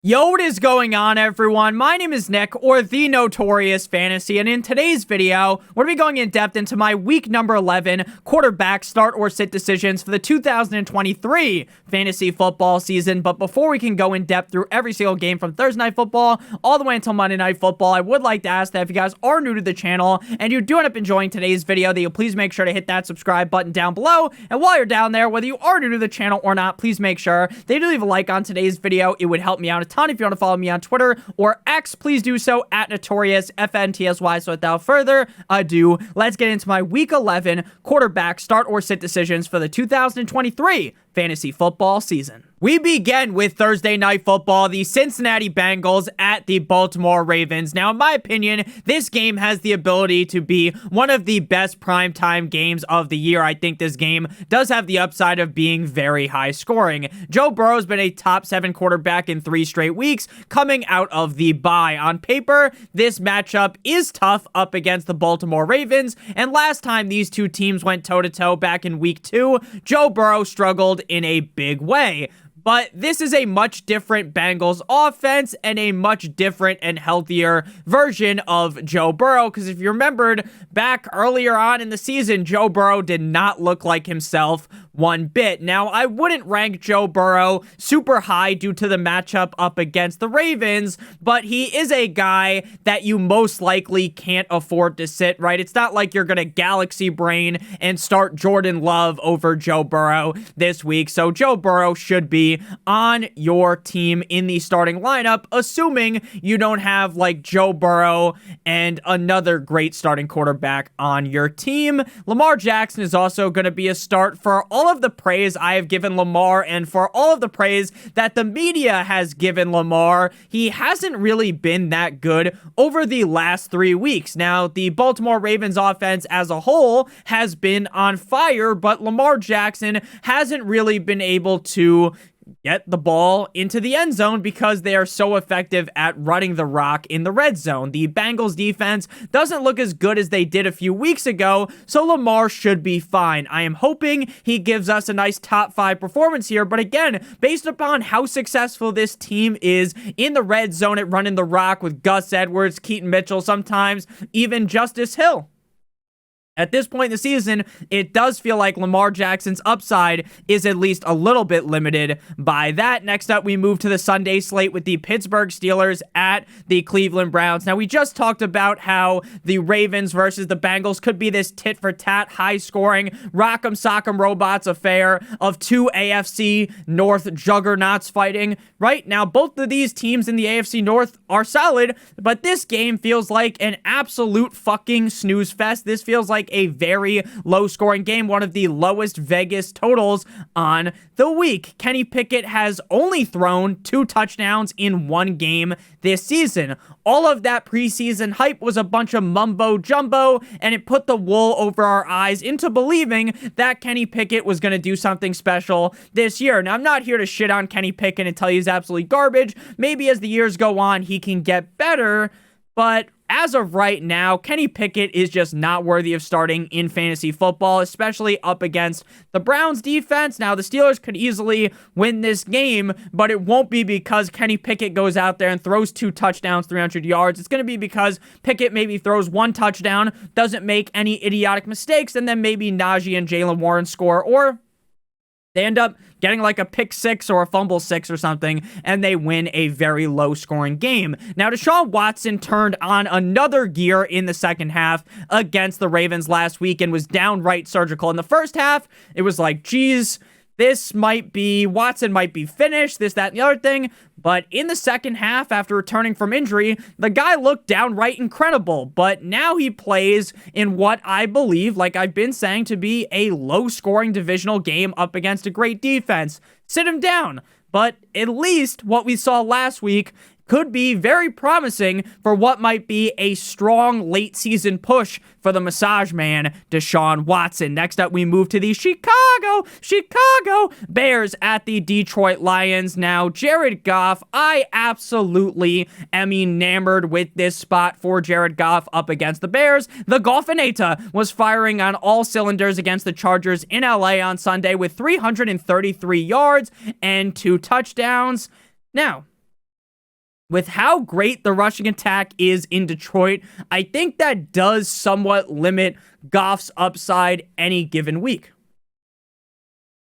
Yo, what is going on, everyone? My name is Nick, or the Notorious Fantasy, and in today's video, we're going to be going in depth into my week number 11 quarterback start or sit decisions for the 2023 fantasy football season. But before we can go in depth through every single game from Thursday Night Football all the way until Monday Night Football, I would like to ask that if you guys are new to the channel and you do end up enjoying today's video, that you please make sure to hit that subscribe button down below. And while you're down there, whether you are new to the channel or not, please make sure that you leave a like on today's video. It would help me out a ton. If you want to follow me on Twitter or X, please do so at NotoriousFantasy. So without further ado, let's get into my week 11 quarterback start or sit decisions for the 2023 fantasy football season. We begin with Thursday Night Football, the Cincinnati Bengals at the Baltimore Ravens. Now, in my opinion, this game has the ability to be one of the best primetime games of the year. I think this game does have the upside of being very high scoring. Joe Burrow's been a top 7 quarterback in 3 straight weeks coming out of the bye. On paper, this matchup is tough up against the Baltimore Ravens, and last time these two teams went toe-to-toe back in week 2, Joe Burrow struggled in a big way. But this is a much different Bengals offense and a much different and healthier version of Joe Burrow. Because if you remembered back earlier on in the season, Joe Burrow did not look like himself one bit. Now, I wouldn't rank Joe Burrow super high due to the matchup up against the Ravens, but he is a guy that you most likely can't afford to sit, right? It's not like you're going to galaxy brain and start Jordan Love over Joe Burrow this week. So Joe Burrow should be on your team in the starting lineup, assuming you don't have like Joe Burrow and another great starting quarterback on your team. Lamar Jackson is also going to be a start. For all of the praise I have given Lamar and for all of the praise that the media has given Lamar, he hasn't really been that good over the last 3 weeks. Now, the Baltimore Ravens offense as a whole has been on fire, but Lamar Jackson hasn't really been able to get the ball into the end zone because they are so effective at running the rock in the red zone. The Bengals defense doesn't look as good as they did a few weeks ago, so Lamar should be fine. I am hoping he gives us a nice top 5 performance here, but again, based upon how successful this team is in the red zone at running the rock with Gus Edwards, Keaton Mitchell, sometimes even Justice Hill, at this point in the season, it does feel like Lamar Jackson's upside is at least a little bit limited by that. Next up, we move to the Sunday slate with the Pittsburgh Steelers at the Cleveland Browns. Now, we just talked about how the Ravens versus the Bengals could be this tit-for-tat, high-scoring, rock'em sock'em robots affair of 2 AFC North juggernauts fighting. Right now, both of these teams in the AFC North are solid, but this game feels like an absolute fucking snooze fest. This feels like a very low scoring game, one of the lowest Vegas totals on the week. Kenny Pickett has only thrown 2 touchdowns in 1 game this season. All of that preseason hype was a bunch of mumbo jumbo, and it put the wool over our eyes into believing that Kenny Pickett was going to do something special this year. Now, I'm not here to shit on Kenny Pickett and tell you he's absolutely garbage. Maybe as the years go on, he can get better, but as of right now, Kenny Pickett is just not worthy of starting in fantasy football, especially up against the Browns defense. Now, the Steelers could easily win this game, but it won't be because Kenny Pickett goes out there and throws 2 touchdowns, 300 yards. It's going to be because Pickett maybe throws 1 touchdown, doesn't make any idiotic mistakes, and then maybe Najee and Jalen Warren score, or they end up getting like a pick 6 or a fumble 6 or something, and they win a very low-scoring game. Now, Deshaun Watson turned on another gear in the second half against the Ravens last week and was downright surgical. In the first half, it was like, geez, Watson might be finished, this, that, and the other thing. But in the second half, after returning from injury, the guy looked downright incredible. But now he plays in what I believe, like I've been saying, to be a low-scoring divisional game up against a great defense. Sit him down. But at least what we saw last week could be very promising for what might be a strong late season push for the massage man, Deshaun Watson. Next up, we move to the Chicago Bears at the Detroit Lions. Now, Jared Goff, I absolutely am enamored with this spot for Jared Goff up against the Bears. The Golfinata was firing on all cylinders against the Chargers in LA on Sunday with 333 yards and 2 touchdowns. Now, with how great the rushing attack is in Detroit, I think that does somewhat limit Goff's upside any given week.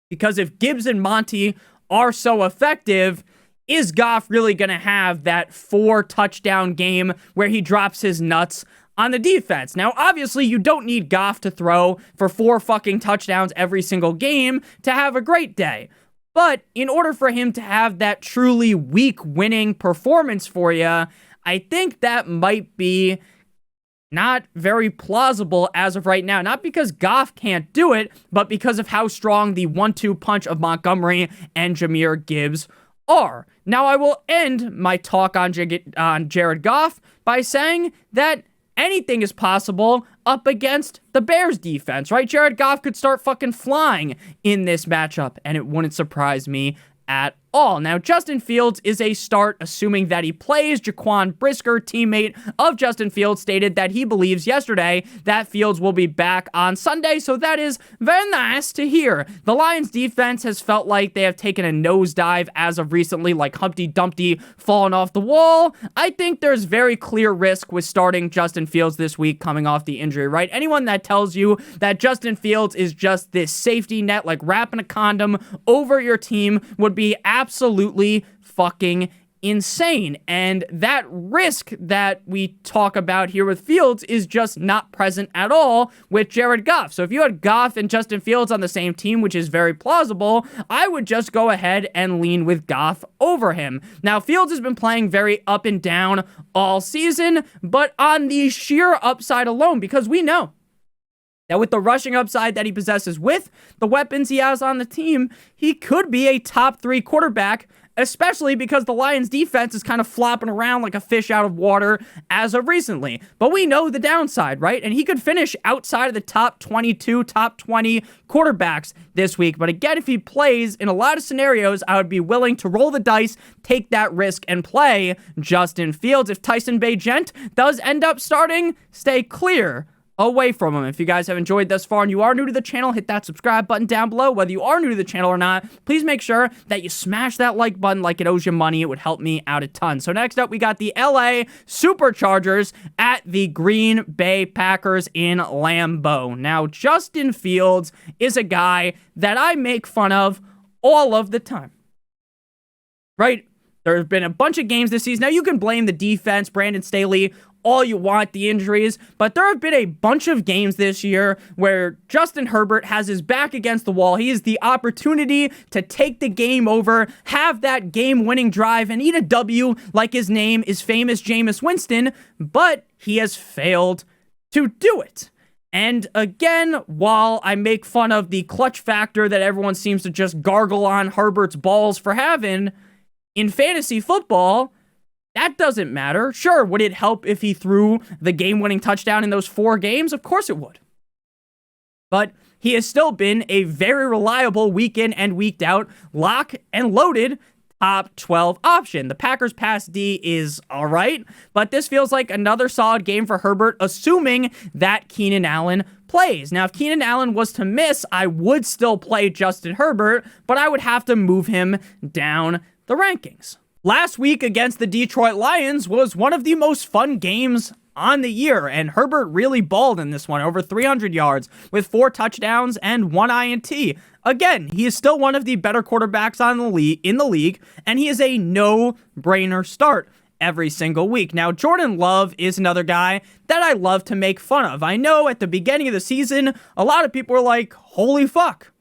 Because if Gibbs and Monty are so effective, is Goff really going to have that 4-touchdown game where he drops his nuts on the defense? Now, obviously, you don't need Goff to throw for 4 fucking touchdowns every single game to have a great day. But in order for him to have that truly week-winning performance for you, I think that might be not very plausible as of right now. Not because Goff can't do it, but because of how strong the 1-2 punch of Montgomery and Jahmyr Gibbs are. Now, I will end my talk on Jared Goff by saying that anything is possible up against the Bears defense, right? Jared Goff could start fucking flying in this matchup, and it wouldn't surprise me at all. Now, Justin Fields is a start, assuming that he plays. Jaquan Brisker, teammate of Justin Fields, stated that he believes yesterday that Fields will be back on Sunday, so that is very nice to hear. The Lions defense has felt like they have taken a nosedive as of recently, like Humpty Dumpty falling off the wall. I think there's very clear risk with starting Justin Fields this week coming off the injury, right? Anyone that tells you that Justin Fields is just this safety net, like wrapping a condom over your team, would be absolutely fucking insane. And that risk that we talk about here with Fields is just not present at all with Jared Goff. So if you had Goff and Justin Fields on the same team, which is very plausible, I would just go ahead and lean with Goff over him. Now, Fields has been playing very up and down all season, but on the sheer upside alone, because we know that with the rushing upside that he possesses, with the weapons he has on the team, he could be a top 3 quarterback, especially because the Lions defense is kind of flopping around like a fish out of water as of recently. But we know the downside, right? And he could finish outside of the top 22, top 20 quarterbacks this week. But again, if he plays, in a lot of scenarios, I would be willing to roll the dice, take that risk, and play Justin Fields. If Tyson Bagent does end up starting, stay clear away from him. If you guys have enjoyed thus far and you are new to the channel, hit that subscribe button down below. Whether you are new to the channel or not, please make sure that you smash that like button like it owes you money. It would help me out a ton. So next up, we got the LA Superchargers at the Green Bay Packers in Lambeau. Now, Justin Fields is a guy that I make fun of all of the time, right? There have been a bunch of games this season. Now, you can blame the defense, Brandon Staley, all you want, the injuries, but there have been a bunch of games this year where Justin Herbert has his back against the wall. He has the opportunity to take the game over, have that game-winning drive, and eat a W like his name is famous Jameis Winston, but he has failed to do it. And again, while I make fun of the clutch factor that everyone seems to just gargle on Herbert's balls for having, in fantasy football, that doesn't matter. Sure, would it help if he threw the game-winning touchdown in those 4 games? Of course it would. But he has still been a very reliable week in and week out, lock and loaded top 12 option. The Packers pass D is all right, but this feels like another solid game for Herbert, assuming that Keenan Allen plays. Now, if Keenan Allen was to miss, I would still play Justin Herbert, but I would have to move him down the rankings. Last week against the Detroit Lions was one of the most fun games on the year, and Herbert really balled in this one, over 300 yards with 4 touchdowns and 1 INT. Again, he is still one of the better quarterbacks in the league, and he is a no-brainer start every single week. Now, Jordan Love is another guy that I love to make fun of. I know at the beginning of the season, a lot of people were like, holy fuck,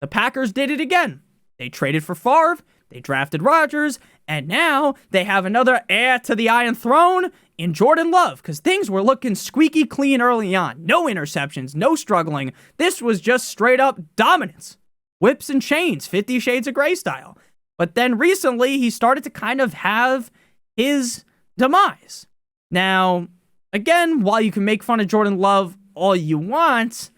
the Packers did it again. They traded for Favre, they drafted Rodgers, and now they have another heir to the Iron Throne in Jordan Love, because things were looking squeaky clean early on. No interceptions, no struggling. This was just straight up dominance. Whips and chains, 50 Shades of Grey style. But then recently, he started to kind of have his demise. Now, again, while you can make fun of Jordan Love all you want,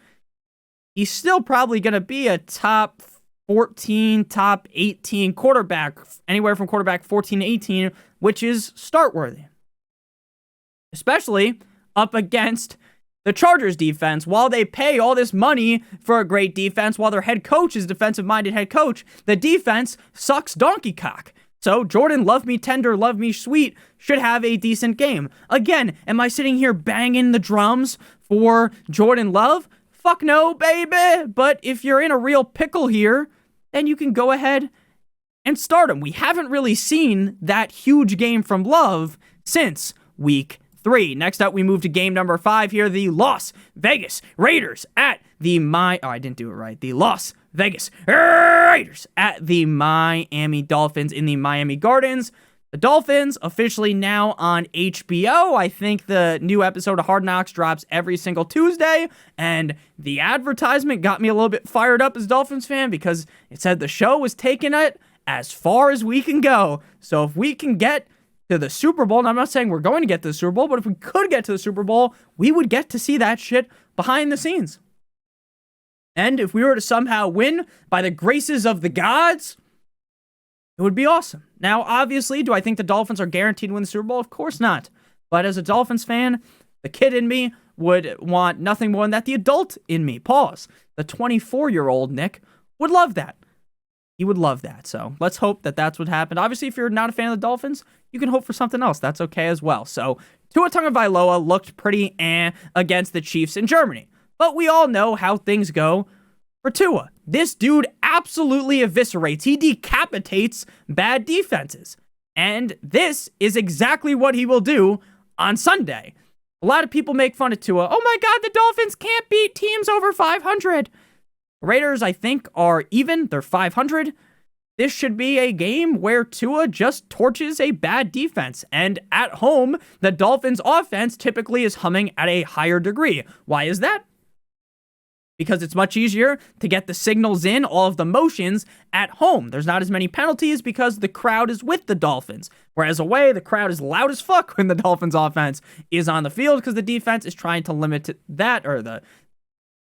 he's still probably going to be a top 14, top 18 quarterback, anywhere from quarterback 14 to 18, which is start-worthy. Especially up against the Chargers defense. While they pay all this money for a great defense, while their head coach is a defensive-minded head coach, the defense sucks donkey cock. So Jordan Love Me Tender, Love Me Sweet should have a decent game. Again, am I sitting here banging the drums for Jordan Love? Fuck no, baby. But if you're in a real pickle here, then you can go ahead and start him. We haven't really seen that huge game from Love since week 3. Next up, we move to game number 5 here. The Las Vegas Raiders at the The Las Vegas Raiders at the Miami Dolphins in the Miami Gardens. The Dolphins officially now on HBO. I think the new episode of Hard Knocks drops every single Tuesday, and the advertisement got me a little bit fired up as a Dolphins fan because it said the show was taking it as far as we can go. So if we can get to the Super Bowl, and I'm not saying we're going to get to the Super Bowl, but if we could get to the Super Bowl, we would get to see that shit behind the scenes. And if we were to somehow win by the graces of the gods, it would be awesome. Now, obviously, do I think the Dolphins are guaranteed to win the Super Bowl? Of course not. But as a Dolphins fan, the kid in me would want nothing more than that. The adult in me, the 24-year-old Nick, would love that. He would love that. So let's hope that that's what happened. Obviously, if you're not a fan of the Dolphins, you can hope for something else. That's okay as well. So Tua Tagovailoa looked pretty against the Chiefs in Germany. But we all know how things go for Tua. This dude absolutely eviscerates. He decapitates bad defenses. And this is exactly what he will do on Sunday. A lot of people make fun of Tua. Oh my God, the Dolphins can't beat teams over 500. Raiders, I think, are even. They're 500. This should be a game where Tua just torches a bad defense. And at home, the Dolphins' offense typically is humming at a higher degree. Why is that? Because it's much easier to get the signals in, all of the motions, at home. There's not as many penalties because the crowd is with the Dolphins. Whereas away, the crowd is loud as fuck when the Dolphins' offense is on the field because the defense is trying to limit that, or the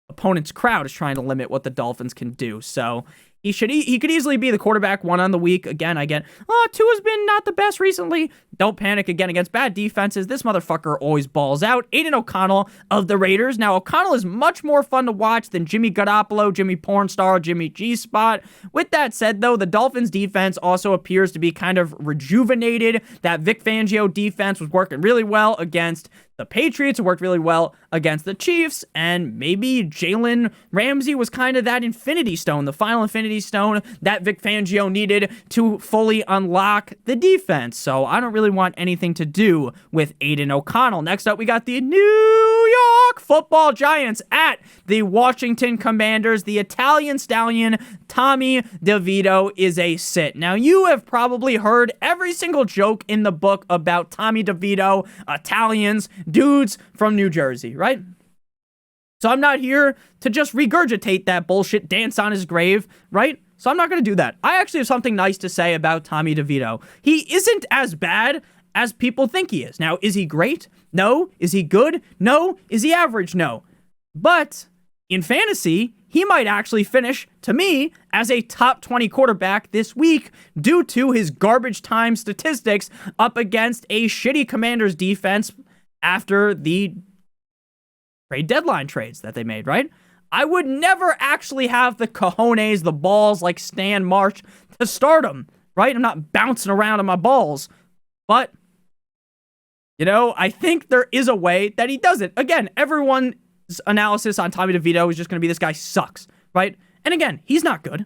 opponent's crowd is trying to limit what the Dolphins can do. So he could easily be the quarterback one on the week. Again, I get, Tua's been not the best recently. Don't panic again against bad defenses. This motherfucker always balls out. Aiden O'Connell of the Raiders. Now, O'Connell is much more fun to watch than Jimmy Garoppolo, Jimmy Pornstar, Jimmy G-Spot. With that said, though, the Dolphins defense also appears to be kind of rejuvenated. That Vic Fangio defense was working really well against the Patriots. It worked really well against the Chiefs, and maybe Jalen Ramsey was kind of that infinity stone, the final infinity stone that Vic Fangio needed to fully unlock the defense. So I don't really want anything to do with Aiden O'Connell. Next up, we got the New York Football Giants at the Washington Commanders. The Italian stallion Tommy DeVito is a sit. Now, you have probably heard every single joke in the book about Tommy DeVito, Italians, dudes from New Jersey, right? So I'm not here to just regurgitate that bullshit, dance on his grave, right? So I'm not going to do that. I actually have something nice to say about Tommy DeVito. He isn't as bad as people think he is. Now, is he great? No. Is he good? No. Is he average? No. But in fantasy, he might actually finish, to me, as a top 20 quarterback this week due to his garbage time statistics up against a shitty Commanders defense after the trade deadline trades that they made, right? I would never actually have the cojones, the balls like Stan Marsh to start him, right? I'm not bouncing around on my balls. But, I think there is a way that he does it. Again, everyone's analysis on Tommy DeVito is just going to be this guy sucks, right? And again, he's not good.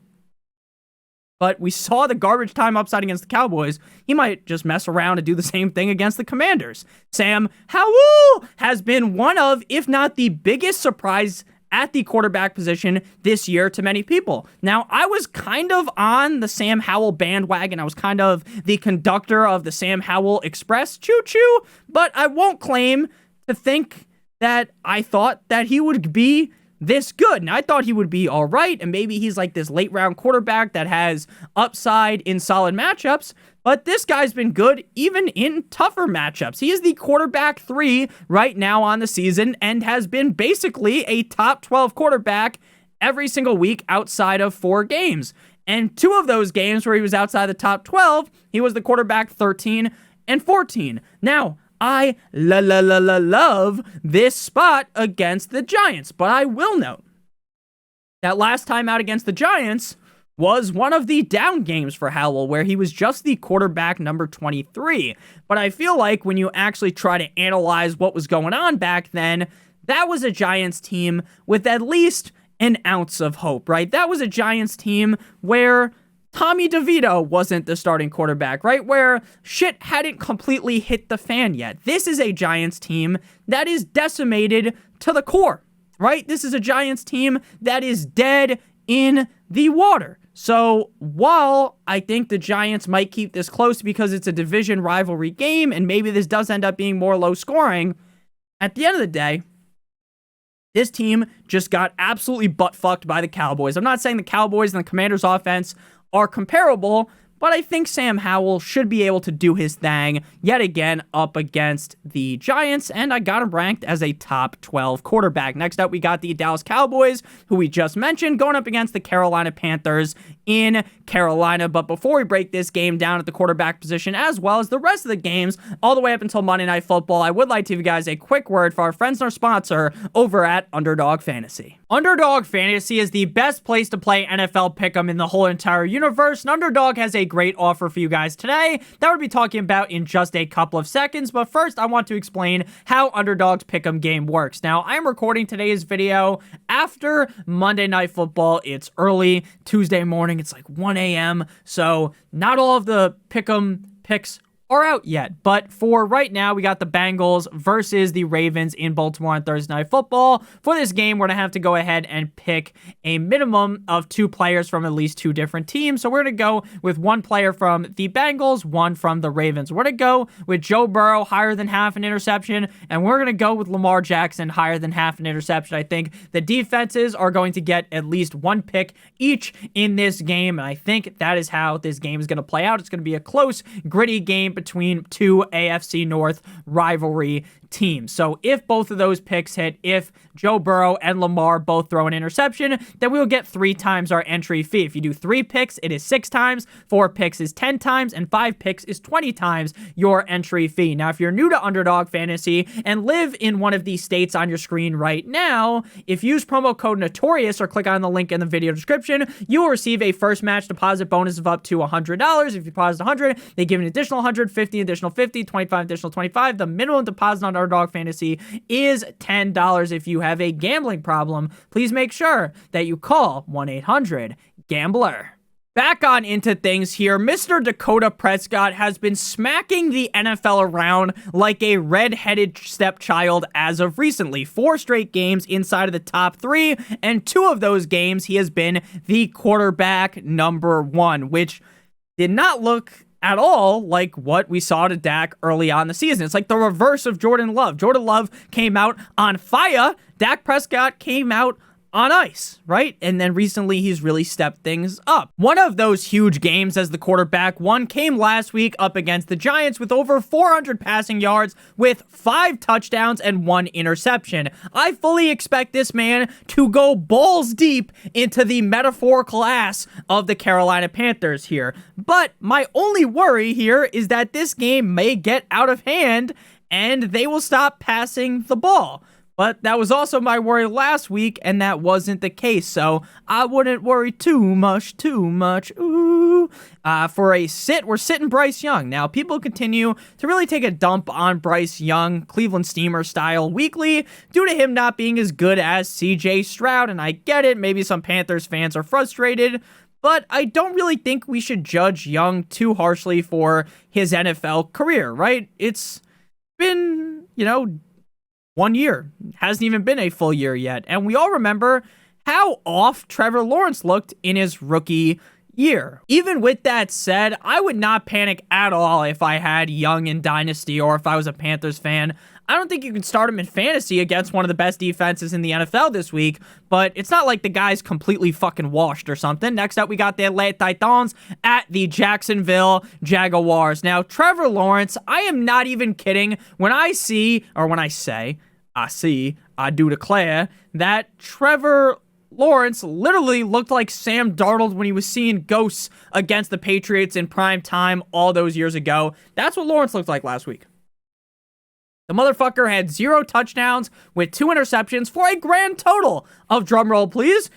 But we saw the garbage time upside against the Cowboys. He might just mess around and do the same thing against the Commanders. Sam Howell has been one of, if not the biggest surprise at the quarterback position this year to many people. Now, I was kind of on the Sam Howell bandwagon. I was kind of the conductor of the Sam Howell Express choo-choo, but I won't claim to think that I thought that he would be this good. Now, I thought he would be all right, and maybe he's like this late-round quarterback that has upside in solid matchups, but this guy's been good even in tougher matchups. He is the quarterback 3 right now on the season and has been basically a top 12 quarterback every single week outside of 4 games. And 2 of those games where he was outside the top 12, he was the quarterback 13 and 14. Now, I love this spot against the Giants, but I will note that last time out against the Giants was one of the down games for Howell, where he was just the quarterback number 23. But I feel like when you actually try to analyze what was going on back then, that was a Giants team with at least an ounce of hope, right? That was a Giants team where Tommy DeVito wasn't the starting quarterback, right? Where shit hadn't completely hit the fan yet. This is a Giants team that is decimated to the core, right? This is a Giants team that is dead in the water. So while I think the Giants might keep this close because it's a division rivalry game and maybe this does end up being more low scoring, at the end of the day, this team just got absolutely butt-fucked by the Cowboys. I'm not saying the Cowboys and the Commanders' offense are comparable, but I think Sam Howell should be able to do his thing yet again up against the Giants, and I got him ranked as a top 12 quarterback. Next up, we got the Dallas Cowboys, who we just mentioned, going up against the Carolina Panthers in Carolina. But before we break this game down at the quarterback position, as well as the rest of the games, all the way up until Monday Night Football, I would like to give you guys a quick word for our friends and our sponsor over at Underdog Fantasy. Underdog Fantasy is the best place to play NFL Pick'em in the whole entire universe, and Underdog has a great offer for you guys today that we'll be talking about in just a couple of seconds. But first, I want to explain how Underdog's Pick'em game works. Now, I'm recording today's video after Monday Night Football. It's early Tuesday morning. It's like 1 a.m. So not all of the Pick'em picks are out yet. But for right now, we got the Bengals versus the Ravens in Baltimore on Thursday Night Football. For this game, we're going to have to go ahead and pick a minimum of 2 players from at least 2 different teams. So we're going to go with 1 player from the Bengals, 1 from the Ravens. We're going to go with Joe Burrow, higher than half an interception, and we're going to go with Lamar Jackson, higher than half an interception. I think the defenses are going to get at least 1 pick each in this game, and I think that is how this game is going to play out. It's going to be a close, gritty game between 2 AFC North rivalry teams. So if both of those picks hit, if Joe Burrow and Lamar both throw an interception, then we'll get 3 times our entry fee. If you do 3 picks, it is 6 times, 4 picks is 10 times, and 5 picks is 20 times your entry fee. Now, if you're new to Underdog Fantasy and live in one of these states on your screen right now, if you use promo code Notorious or click on the link in the video description, you will receive a first match deposit bonus of up to $100. If you deposit $100, they give an additional $100, $50, additional $50, $25, additional $25. The minimum deposit on Underdog Fantasy is $10. If you have a gambling problem, please make sure that you call 1-800-GAMBLER. Back on into things here, Mr. Dakota Prescott has been smacking the NFL around like a red-headed stepchild as of recently. 4 straight games inside of the top 3, and 2 of those games he has been the quarterback number 1, which did not look at all like what we saw to Dak early on in the season. It's like the reverse of Jordan Love. Jordan Love came out on fire. Dak Prescott came out on ice, right? And then recently he's really stepped things up. One of those huge games as the quarterback one came last week up against the Giants with over 400 passing yards with 5 touchdowns and 1 interception. I fully expect this man to go balls deep into the metaphorical ass of the Carolina Panthers here. But my only worry here is that this game may get out of hand and they will stop passing the ball. But that was also my worry last week, and that wasn't the case, so I wouldn't worry too much. Ooh. For a sit, we're sitting Bryce Young. Now, people continue to really take a dump on Bryce Young, Cleveland Steamer style weekly, due to him not being as good as CJ Stroud, and I get it, maybe some Panthers fans are frustrated, but I don't really think we should judge Young too harshly for his NFL career, right? It's been, 1 year. Hasn't even been a full year yet. And we all remember how off Trevor Lawrence looked in his rookie year. Even with that said, I would not panic at all if I had Young in Dynasty or if I was a Panthers fan. I don't think you can start him in fantasy against one of the best defenses in the NFL this week, but it's not like the guy's completely fucking washed or something. Next up, we got the Atlanta Titans at the Jacksonville Jaguars. Now, Trevor Lawrence, I am not even kidding when I do declare that Trevor Lawrence literally looked like Sam Darnold when he was seeing ghosts against the Patriots in prime time all those years ago. That's what Lawrence looked like last week. The motherfucker had 0 touchdowns with 2 interceptions for a grand total of, drumroll please,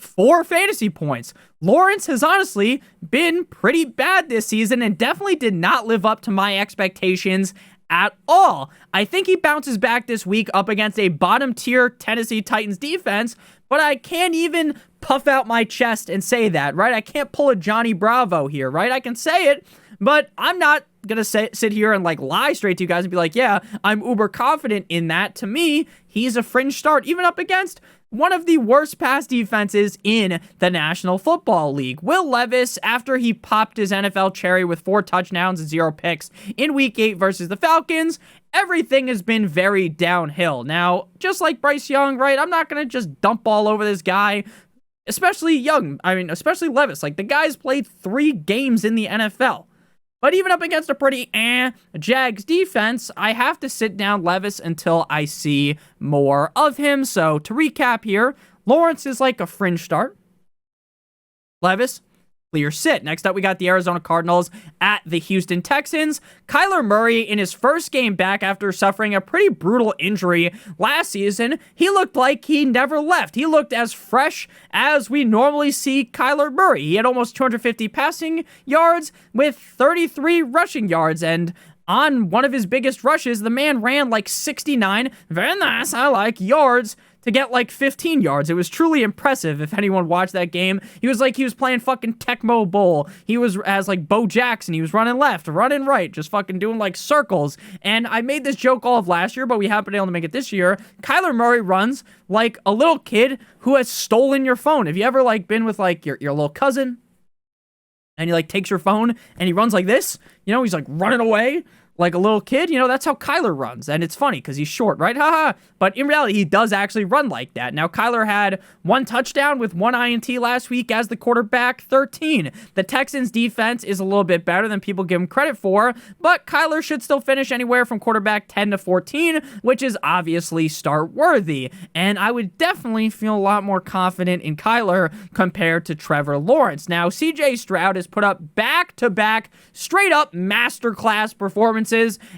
4 fantasy points. Lawrence has honestly been pretty bad this season and definitely did not live up to my expectations at all. I think he bounces back this week up against a bottom tier Tennessee Titans defense, but I can't even puff out my chest and say that, right? I can't pull a Johnny Bravo here, right? I can say it, but I'm not gonna sit here and like lie straight to you guys and be like, yeah, I'm uber confident in that. To me, he's a fringe start, even up against one of the worst pass defenses in the National Football League. Will Levis, after he popped his NFL cherry with 4 touchdowns and 0 picks in Week 8 versus the Falcons, everything has been very downhill. Now, just like Bryce Young, right, I'm not going to just dump all over this guy, especially especially Levis. Like, the guy's played 3 games in the NFL. But even up against a pretty Jags defense, I have to sit down Levis until I see more of him. So to recap here, Lawrence is like a fringe start. Levis, clear sit. Next up, we got the Arizona Cardinals at the Houston Texans. Kyler Murray, in his first game back after suffering a pretty brutal injury last season, he looked like he never left. He looked as fresh as we normally see Kyler Murray. He had almost 250 passing yards with 33 rushing yards, and on one of his biggest rushes, the man ran like 69, very nice, I like, yards to get like 15 yards. It was truly impressive. If anyone watched that game, he was like he was playing fucking Tecmo Bowl. He was as like Bo Jackson. He was running left, running right, just fucking doing like circles. And I made this joke all of last year, but we haven't been able to make it this year. Kyler Murray runs like a little kid who has stolen your phone. Have you ever like been with like your little cousin and he like takes your phone and he runs like this? You know, he's like running away like a little kid. You know, that's how Kyler runs. And it's funny because he's short, right? Haha. But in reality, he does actually run like that. Now, Kyler had 1 touchdown with 1 INT last week as the quarterback, 13. The Texans defense is a little bit better than people give him credit for, but Kyler should still finish anywhere from quarterback 10 to 14, which is obviously start worthy. And I would definitely feel a lot more confident in Kyler compared to Trevor Lawrence. Now, CJ Stroud has put up back-to-back straight up masterclass performances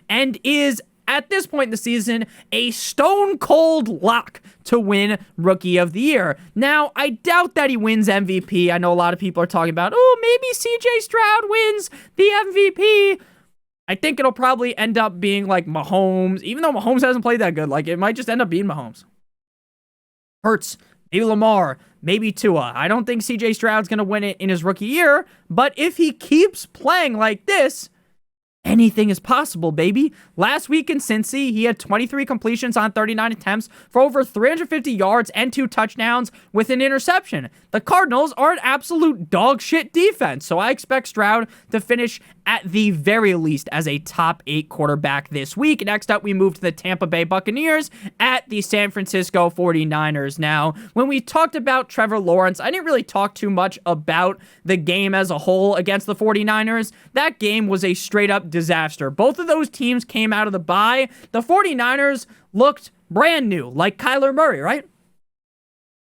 and is at this point in the season a stone cold lock to win Rookie of the Year. Now, I doubt that he wins MVP. I know a lot of people are talking about, oh, maybe CJ Stroud wins the MVP. I think it'll probably end up being like Mahomes, even though Mahomes hasn't played that good. Like, it might just end up being Mahomes. Hurts, maybe Lamar, maybe Tua. I don't think CJ Stroud's going to win it in his rookie year, but if he keeps playing like this, anything is possible, baby. Last week in Cincy, he had 23 completions on 39 attempts for over 350 yards and 2 touchdowns with an interception. The Cardinals are an absolute dog shit defense, so I expect Stroud to finish at the very least as a top 8 quarterback this week. Next up, we move to the Tampa Bay Buccaneers at the San Francisco 49ers. Now, when we talked about Trevor Lawrence, I didn't really talk too much about the game as a whole against the 49ers. That game was a straight up disaster. Both of those teams came out of the bye. The 49ers looked brand new, like Kyler Murray, right?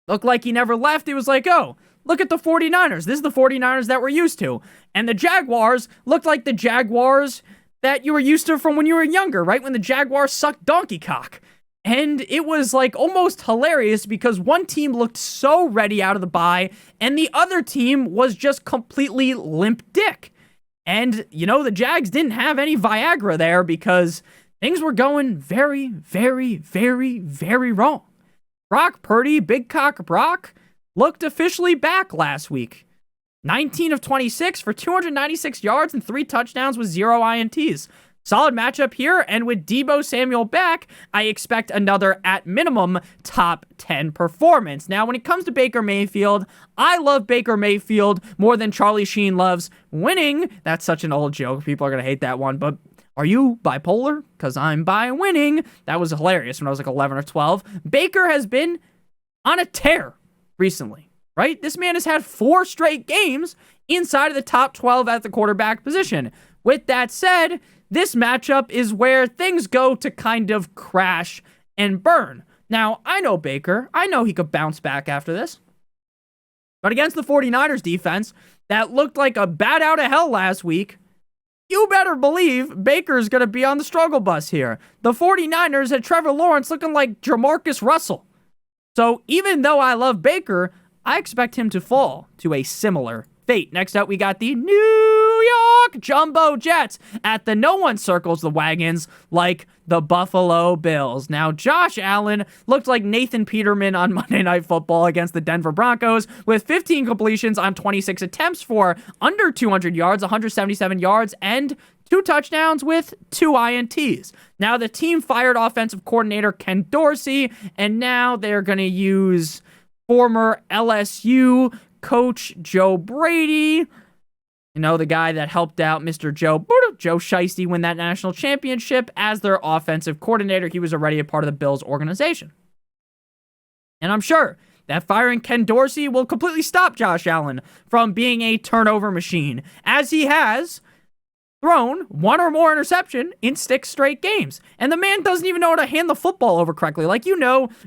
Looked like he never left. He was like, oh, look at the 49ers. This is the 49ers that we're used to. And the Jaguars looked like the Jaguars that you were used to from when you were younger, right? When the Jaguars sucked donkey cock. And it was like almost hilarious because one team looked so ready out of the bye and the other team was just completely limp dick. And, you know, the Jags didn't have any Viagra there because things were going very, very, very, very wrong. Brock Purdy, Big Cock Brock, looked officially back last week. 19 of 26 for 296 yards and 3 touchdowns with 0 INTs. Solid matchup here, and with Deebo Samuel back, I expect another, at minimum, top 10 performance. Now, when it comes to Baker Mayfield, I love Baker Mayfield more than Charlie Sheen loves winning. That's such an old joke. People are going to hate that one, but are you bipolar? Because I'm bi winning. That was hilarious when I was like 11 or 12. Baker has been on a tear recently, right? This man has had 4 straight games inside of the top 12 at the quarterback position. With that said, this matchup is where things go to kind of crash and burn. Now, I know Baker. I know he could bounce back after this. But against the 49ers defense that looked like a bat out of hell last week, you better believe Baker's going to be on the struggle bus here. The 49ers had Trevor Lawrence looking like Jamarcus Russell. So even though I love Baker, I expect him to fall to a similar fate. Next up, we got the New York Jumbo Jets at the no one circles the wagons like the Buffalo Bills. Now, Josh Allen looked like Nathan Peterman on Monday Night Football against the Denver Broncos with 15 completions on 26 attempts for under 200 yards, 177 yards, and 2 touchdowns with 2 INTs. Now, the team fired offensive coordinator Ken Dorsey, and now they're going to use former LSU coach Joe Brady, the guy that helped out Mr. Joe Shiesty win that national championship as their offensive coordinator. He was already a part of the Bills organization. And I'm sure that firing Ken Dorsey will completely stop Josh Allen from being a turnover machine, as he has thrown 1 or more interception in 6 straight games. And the man doesn't even know how to hand the football over correctly.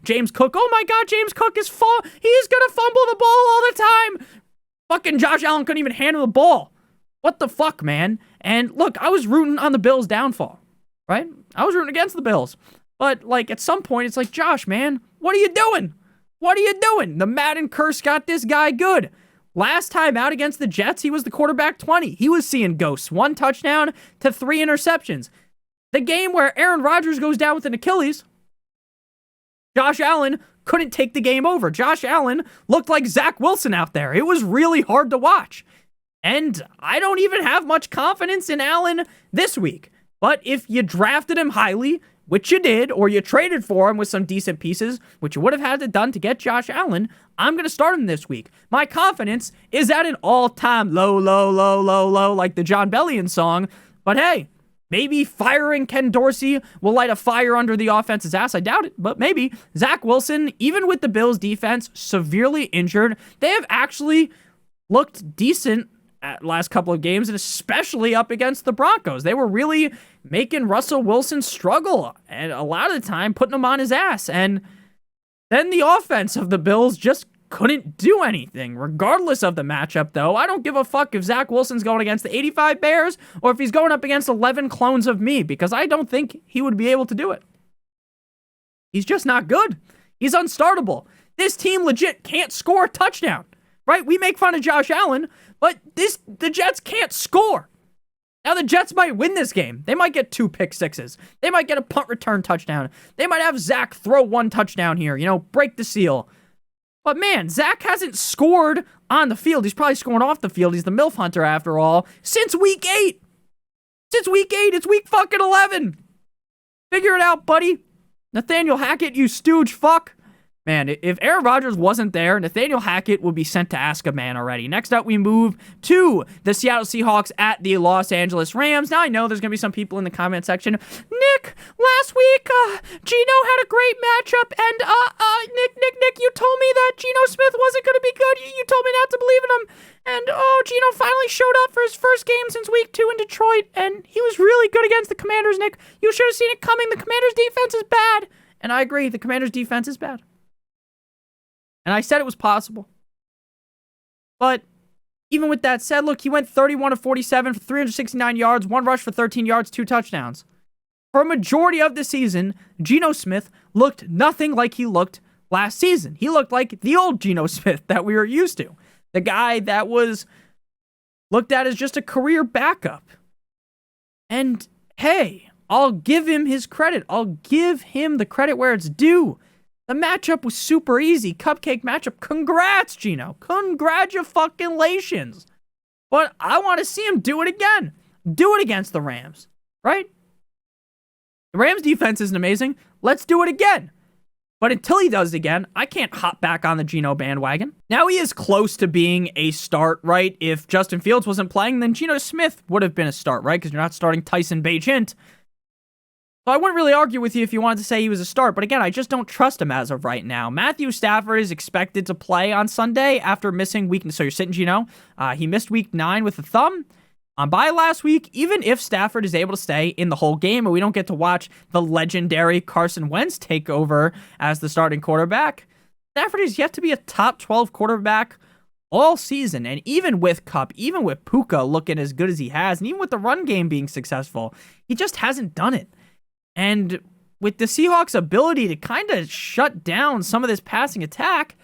James Cook, oh my God, James Cook he's going to fumble the ball all the time. Fucking Josh Allen couldn't even handle the ball. What the fuck, man? And look, I was rooting on the Bills' downfall, right? I was rooting against the Bills. But, at some point, it's like, Josh, man, what are you doing? What are you doing? The Madden curse got this guy good. Last time out against the Jets, he was the quarterback 20. He was seeing ghosts. 1 touchdown to 3 interceptions. The game where Aaron Rodgers goes down with an Achilles, Josh Allen couldn't take the game over. Josh Allen looked like Zach Wilson out there. It was really hard to watch. And I don't even have much confidence in Allen this week. But if you drafted him highly, which you did, or you traded for him with some decent pieces, which you would have had to done to get Josh Allen, I'm going to start him this week. My confidence is at an all-time low, like the John Bellion song. But hey, maybe firing Ken Dorsey will light a fire under the offense's ass. I doubt it, but maybe. Zach Wilson, even with the Bills' defense severely injured, they have actually looked decent at last couple of games, and especially up against the Broncos. They were really making Russell Wilson struggle, and a lot of the time putting him on his ass. And then the offense of the Bills just couldn't do anything. Regardless of the matchup, though, I don't give a fuck if Zach Wilson's going against the 85 Bears or if he's going up against 11 clones of me, because I don't think he would be able to do it. He's just not good. He's unstartable. This team legit can't score a touchdown, right? We make fun of Josh Allen, but the Jets can't score. Now, the Jets might win this game. They might get 2 pick sixes. They might get a punt return touchdown. They might have Zach throw 1 touchdown here, break the seal. But man, Zach hasn't scored on the field. He's probably scoring off the field. He's the MILF hunter after all. Since week 8. Since week 8. It's week fucking 11. Figure it out, buddy. Nathaniel Hackett, you stooge fuck. Man, if Aaron Rodgers wasn't there, Nathaniel Hackett would be sent to Azkaban already. Next up, we move to the Seattle Seahawks at the Los Angeles Rams. Now, I know there's going to be some people in the comment section. Nick, last week, Geno had a great matchup, and, Nick, you told me that Geno Smith wasn't going to be good. You told me not to believe in him. And, Geno finally showed up for his first game since week 2 in Detroit, and he was really good against the Commanders, Nick. You should have seen it coming. The Commanders' defense is bad. And I agree, the Commanders' defense is bad. And I said it was possible. But even with that said, look, he went 31 of 47 for 369 yards, 1 rush for 13 yards, 2 touchdowns. For a majority of the season, Geno Smith looked nothing like he looked last season. He looked like the old Geno Smith that we were used to. The guy that was looked at as just a career backup. And hey, I'll give him his credit. I'll give him the credit where it's due. The matchup was super easy. Cupcake matchup. Congrats, Geno. Congratulations. But I want to see him do it again. Do it against the Rams, right? The Rams defense isn't amazing. Let's do it again. But until he does it again, I can't hop back on the Geno bandwagon. Now he is close to being a start, right? If Justin Fields wasn't playing, then Geno Smith would have been a start, right? Because you're not starting Tyson Bagent. So I wouldn't really argue with you if you wanted to say he was a start, but again, I just don't trust him as of right now. Matthew Stafford is expected to play on Sunday after missing week. So you're sitting Geno. He missed week 9 with a thumb on bye last week. Even if Stafford is able to stay in the whole game and we don't get to watch the legendary Carson Wentz take over as the starting quarterback, Stafford is yet to be a top 12 quarterback all season. And even with Kupp, even with Puka looking as good as he has, and even with the run game being successful, he just hasn't done it. And with the Seahawks' ability to kind of shut down some of this passing attack,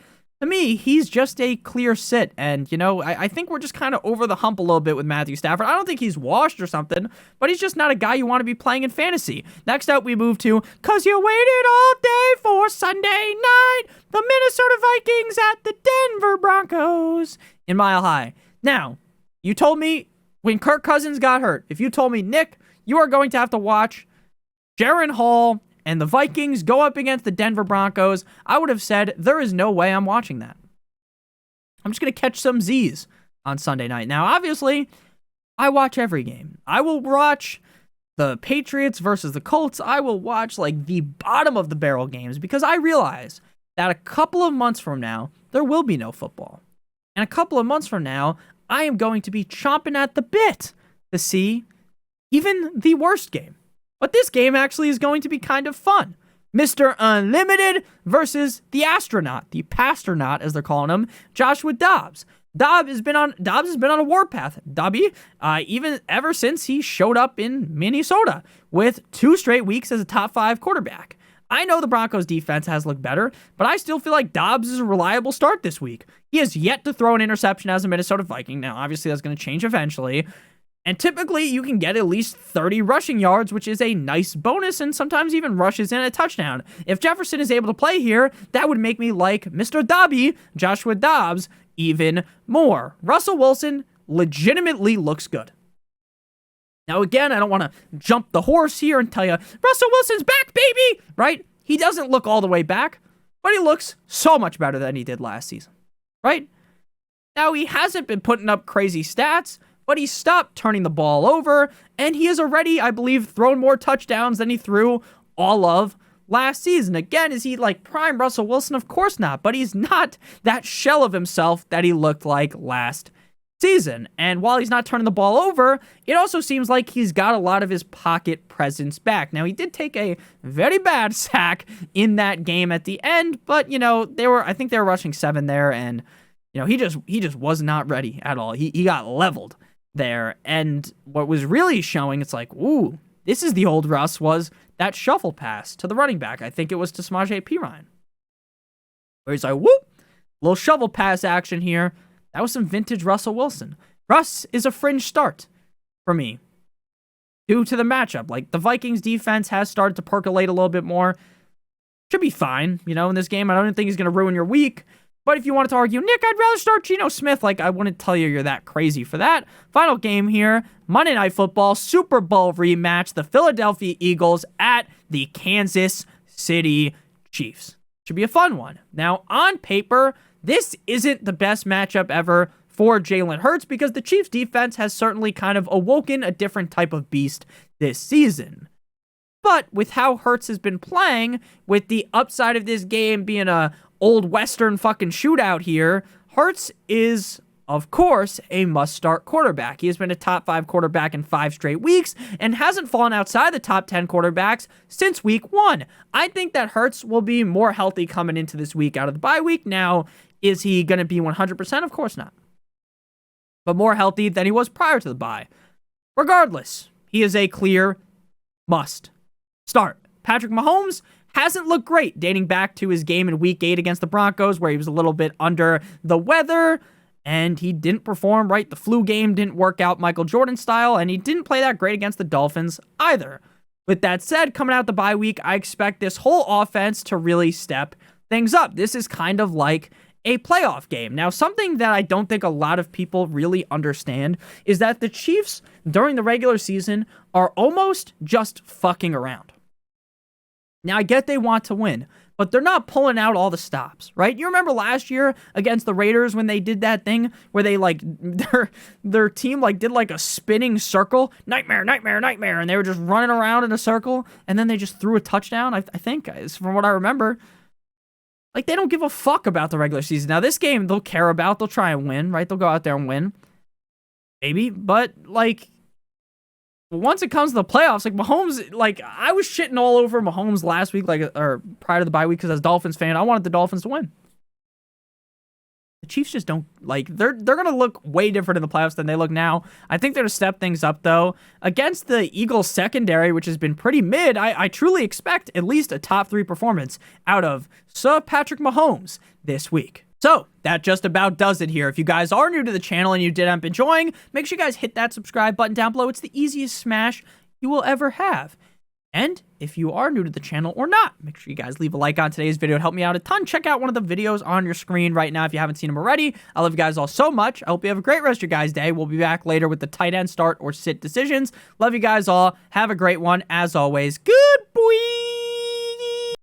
To me, he's just a clear sit. And, I think we're just kind of over the hump a little bit with Matthew Stafford. I don't think he's washed or something, but he's just not a guy you want to be playing in fantasy. Next up, we move to, 'cause you waited all day for Sunday night, the Minnesota Vikings at the Denver Broncos in Mile High. Now, you told me when Kirk Cousins got hurt, if you told me, Nick, you are going to have to watch Jaron Hall and the Vikings go up against the Denver Broncos, I would have said, there is no way I'm watching that. I'm just going to catch some Z's on Sunday night. Now, obviously, I watch every game. I will watch the Patriots versus the Colts. I will watch the bottom of the barrel games because I realize that a couple of months from now, there will be no football. And a couple of months from now, I am going to be chomping at the bit to see even the worst game. But this game actually is going to be kind of fun. Mr. Unlimited versus the astronaut, the pastronaut as they're calling him, Joshua Dobbs. Dobbs has been on a warpath, Dobby, even ever since he showed up in Minnesota with 2 straight weeks as a top 5 quarterback. I know the Broncos defense has looked better, but I still feel like Dobbs is a reliable start this week. He has yet to throw an interception as a Minnesota Viking. Now, obviously, that's going to change eventually. And typically, you can get at least 30 rushing yards, which is a nice bonus, and sometimes even rushes in a touchdown. If Jefferson is able to play here, that would make me like Mr. Dobby, Joshua Dobbs, even more. Russell Wilson legitimately looks good. Now, again, I don't want to jump the horse here and tell you, Russell Wilson's back, baby, right? He doesn't look all the way back, but he looks so much better than he did last season, right? Now, he hasn't been putting up crazy stats, but he stopped turning the ball over, and he has already, I believe, thrown more touchdowns than he threw all of last season. Again, is he like prime Russell Wilson? Of course not, but he's not that shell of himself that he looked like last season. And while he's not turning the ball over, it also seems like he's got a lot of his pocket presence back. Now, he did take a very bad sack in that game at the end, but, I think they were rushing 7 there, and, he just was not ready at all. He got leveled there. And what was really showing, it's like, ooh, this is the old Russ, was that shuffle pass to the running back. I think it was to Samaje Perine, where he's like, whoop, little shovel pass action here. That was some vintage Russell Wilson. Russ is a fringe start for me due to the matchup. Like, the Vikings defense has started to percolate a little bit more. Should be fine, in this game. I don't think he's going to ruin your week. But if you wanted to argue, Nick, I'd rather start Geno Smith. I wouldn't tell you you're that crazy for that. Final game here, Monday Night Football, Super Bowl rematch, the Philadelphia Eagles at the Kansas City Chiefs. Should be a fun one. Now, on paper, this isn't the best matchup ever for Jalen Hurts because the Chiefs defense has certainly kind of awoken a different type of beast this season. But with how Hurts has been playing, with the upside of this game being a old Western fucking shootout here, Hurts is, of course, a must-start quarterback. He has been a top 5 quarterback in 5 straight weeks and hasn't fallen outside the top 10 quarterbacks since week 1. I think that Hurts will be more healthy coming into this week out of the bye week. Now, is he going to be 100%? Of course not. But more healthy than he was prior to the bye. Regardless, he is a clear must start. Patrick Mahomes hasn't looked great dating back to his game in week 8 against the Broncos, where he was a little bit under the weather and he didn't perform right. The flu game didn't work out Michael Jordan style, and he didn't play that great against the Dolphins either. With that said, coming out the bye week, I expect this whole offense to really step things up. This is kind of like a playoff game. Now, something that I don't think a lot of people really understand is that the Chiefs during the regular season are almost just fucking around. Now, I get they want to win, but they're not pulling out all the stops, right? You remember last year against the Raiders when they did that thing where they their team did a spinning circle, nightmare, and they were just running around in a circle, and then they just threw a touchdown, I think, from what I remember. They don't give a fuck about the regular season. Now, this game they'll care about. They'll try and win, right? They'll go out there and win. Maybe. But, once it comes to the playoffs, Mahomes, I was shitting all over Mahomes last week, or prior to the bye week, because as a Dolphins fan, I wanted the Dolphins to win. The Chiefs just don't, they're going to look way different in the playoffs than they look now. I think they're going to step things up, though. Against the Eagles secondary, which has been pretty mid, I truly expect at least a top 3 performance out of Sir Patrick Mahomes this week. So that just about does it here. If you guys are new to the channel and you did end up enjoying, make sure you guys hit that subscribe button down below. It's the easiest smash you will ever have. And if you are new to the channel or not, make sure you guys leave a like on today's video. It'd help me out a ton. Check out one of the videos on your screen right now if you haven't seen them already. I love you guys all so much. I hope you have a great rest of your guys' day. We'll be back later with the tight end start or sit decisions. Love you guys all. Have a great one. As always, good boy.